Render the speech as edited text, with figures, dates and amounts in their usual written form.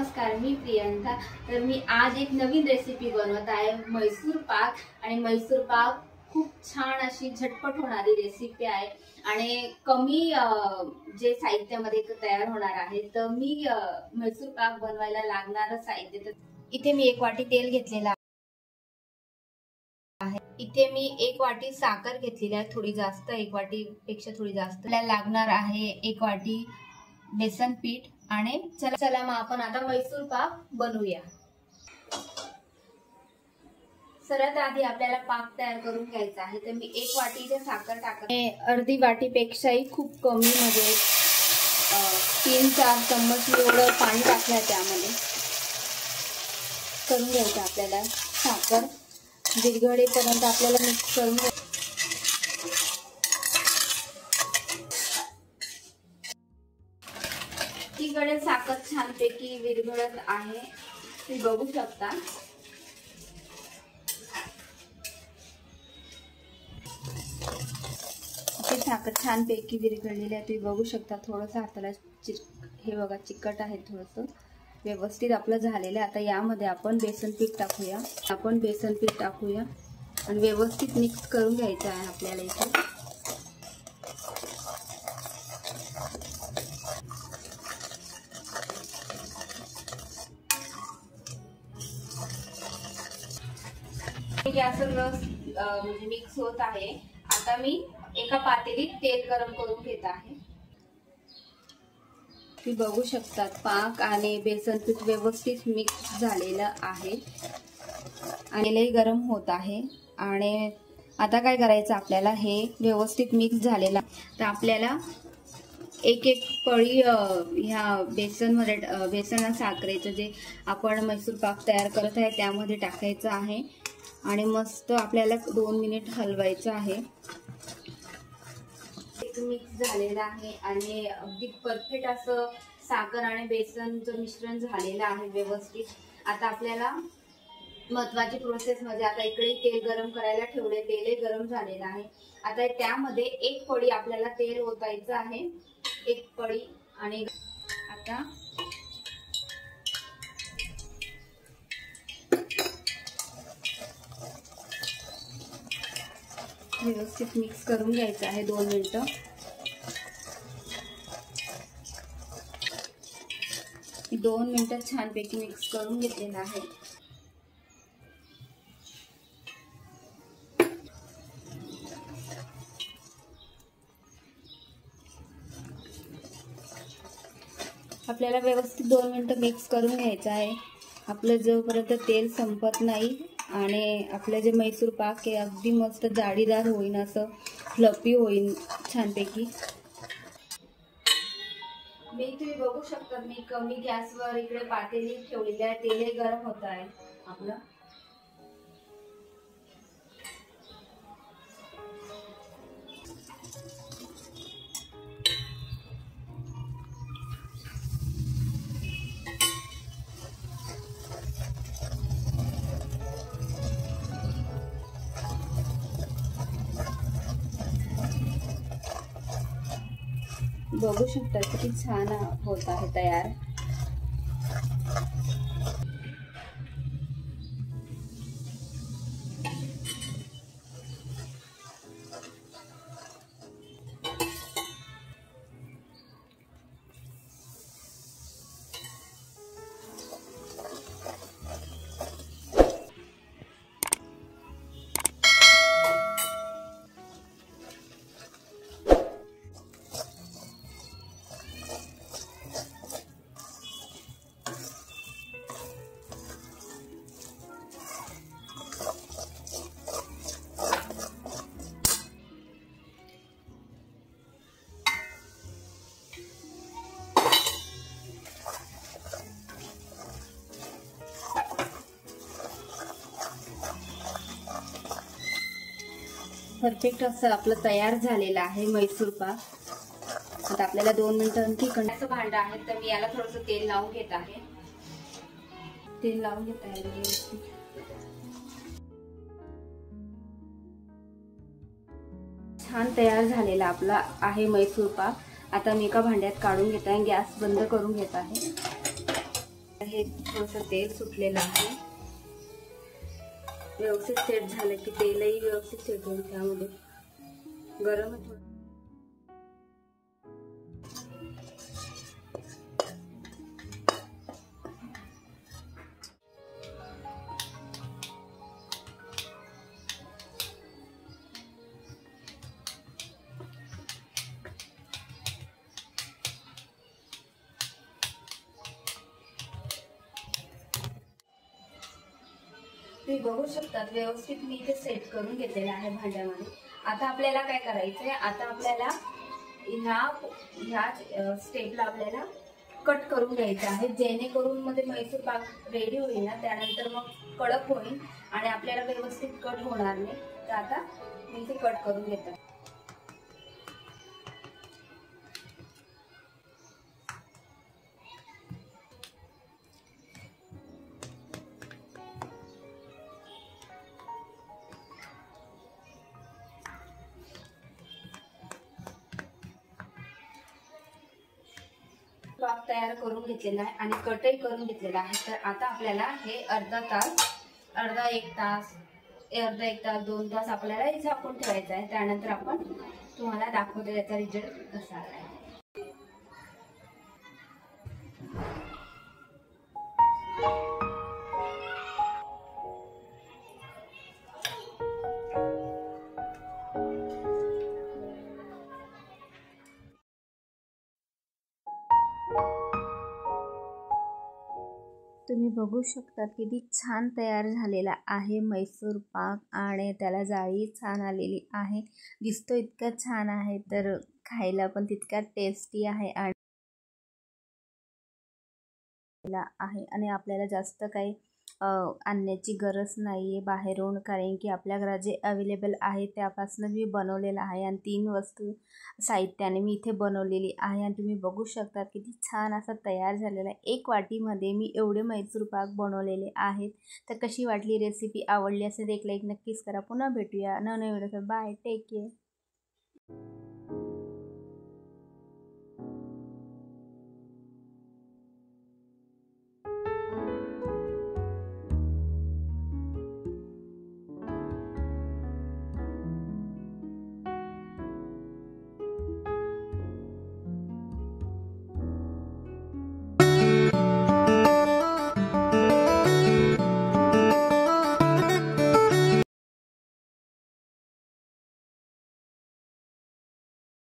नमस्कार, मी प्रियंका। तर मी आज एक नवीन रेसिपी बनवत आहे, मैसूर पाक। आणि मैसूर पाक खूप छान अशी झटपट होणारी रेसिपी आहे आणि कमी जे साहित्यामध्ये तयार होणार आहे। तर मी मैसूर पाक बनवायला लागणारं साहित्य, तर इथे मी 1 वाटी तेल घेतलेला आहे। इथे मी 1 वाटी साखर घेतलेली आहे, थोडी जास्त, 1 वाटी पेक्षा थोडी जास्त। आपल्याला लागणार आहे 1 वाटी बेसन पीठ। आणि चला मग आपण आता मैसूर पाक बनवूया। सर्वात आधी आपल्याला पाक तयार करून घ्यायचा आहे। तर मी 1 वाटी इथे साखर टाकते, अर्धी वाटी पेक्षाही खूप कमी, म्हणजे 3-4 चम्मच एवढं पाणी टाकलं त्यामध्ये। करून घ्यायचं आपल्याला, साखर विरघळेपर्यंत आपल्याला मिक्स करून घ्यायचं। इकडे साखर छानपैकी विरघळत आहे, तुम्ही बघू शकता। साखर छानपैकी विरघळलेली आहे, तुम्ही बघू शकता। थोडंसं हाताला हे बघा चिकट आहे, थोडंसं व्यवस्थित आपलं झालेलं आहे। आता यामध्ये आपण बेसन पीठ टाकूया आणि व्यवस्थित मिक्स करून घ्यायचं आहे आपल्याला इथे। गॅसवर म्हणजे मिक्स होत आहे। आता मी एका पातेलीत तेल गरम करून घेत आहे। तुम्ही बघू शकतात पाक आणि बेसन पीठ व्यवस्थित मिक्स झालेलं आहे आणि तेलही गरम होत आहे। आणि आता काय करायचं आपल्याला, हे व्यवस्थित मिक्स झालेलं, तर आपल्याला एक पळी ह्या बेसन साखरेचं जे आपण मैसूर पाक तयार करत आहे त्यामध्ये टाकायचं आहे आणि मस्त आपल्याला 2 मिनिट हलवायचं आहे। मिक्स झालेलं आहे आणि अगदी परफेक्ट असं साखर आणि बेसनचं मिश्रण झालेलं आहे व्यवस्थित। आता आपल्याला महत्वाची प्रोसेस म्हणजे, आता इकडे तेल गरम करायला ठेवले, तेल गरम झालेलं आहे। आता त्यामध्ये 1 पळी आपल्याला तेल ओतायचं आहे, 1 पळी। आणि आता व्यवस्थित मिक्स करून घ्यायचं आहे 2 मिनिटं। मी 2 मिनिटं छानपैकी मिक्स करून घेतलेलं आहे। आपल्याला व्यवस्थित 2 मिनिटं मिक्स करून घ्यायचं आहे। आपलं जोपर्यंत तेल संपत नाही आणि आपलं जे मैसूर पाक आहे अगदी मस्त जाडीदार होईल, असं फ्लफी होईल छानपैकी। तुम्ही बघू शकता, मी कमी गॅसवर इकडे पातेली ठेवलेली आहे, तेल गरम होत आहे आपलं। बघू शकता किती छान होत आहे तयार। परफेक्ट असं आपलं तयार झालेलं आहे मैसूर पाक। आता आपल्याला 2 मिनिटं आणखी कण्याचं भांडं आहे, तर मी याला थोडंसं तेल लावून घेत आहे। तेल लावून घेत आहे, छान तयार झालेला आपला आहे मैसूर पाक। आता मी एका भांड्यात काढून घेत आहे, गॅस बंद करून घेत आहे। हे थोडंसं तेल सुटलेलं आहे. व्यवस्थित सेट झालं की तेलही व्यवस्थित सेट होईल. त्यामध्ये गरम थोडं तुम्ही बघू शकतात व्यवस्थित मी इथे सेट करून घेतलेलं आहे भांड्यामध्ये. आता आपल्याला काय करायचंय, आता आपल्याला ह्या स्टेपला आपल्याला कट करून घ्यायचं आहे, जेणेकरून मध्ये मैसूर पाक रेडी होईल ना, त्यानंतर मग कडक होईल आणि आपल्याला व्यवस्थित कट होणार नाही. तर आता मी इथे कट करून घेते. पाक तयार करून घेतलेला आहे आणि कटही करून घेतलेला आहे. तर आता आपल्याला हे अर्धा एक तास 2 तास आपल्याला हे झाकून ठेवायचं आहे. त्यानंतर आपण तुम्हाला दाखवतो त्याचा रिझल्ट कसा आला. तुम्ही बघू शकता किती छान तयार झालेला आहे मैसूर पाक आणि त्याला जाळी छान आलेली आहे. दिसतो इतका छान आहे, तर खायला पण तितका टेस्टी आहे आणि आपल्याला जास्त काही आणण्याची गरज नाही आहे बाहेरून, कारण की आपल्या घरात जे अवेलेबल आहे त्यापासून मी बनवलेलं आहे आणि 3 वस्तू साहित्याने मी इथे बनवलेली आहे. आणि तुम्ही बघू शकता किती छान असा तयार झालेला आहे. 1 वाटीमध्ये मी एवढे मैसूर पाक बनवलेले आहेत. तर कशी वाटली रेसिपी? आवडली असेल तर एक लाईक नक्कीच करा. पुन्हा भेटूया नवीन व्हिडिओ. Bye, take care.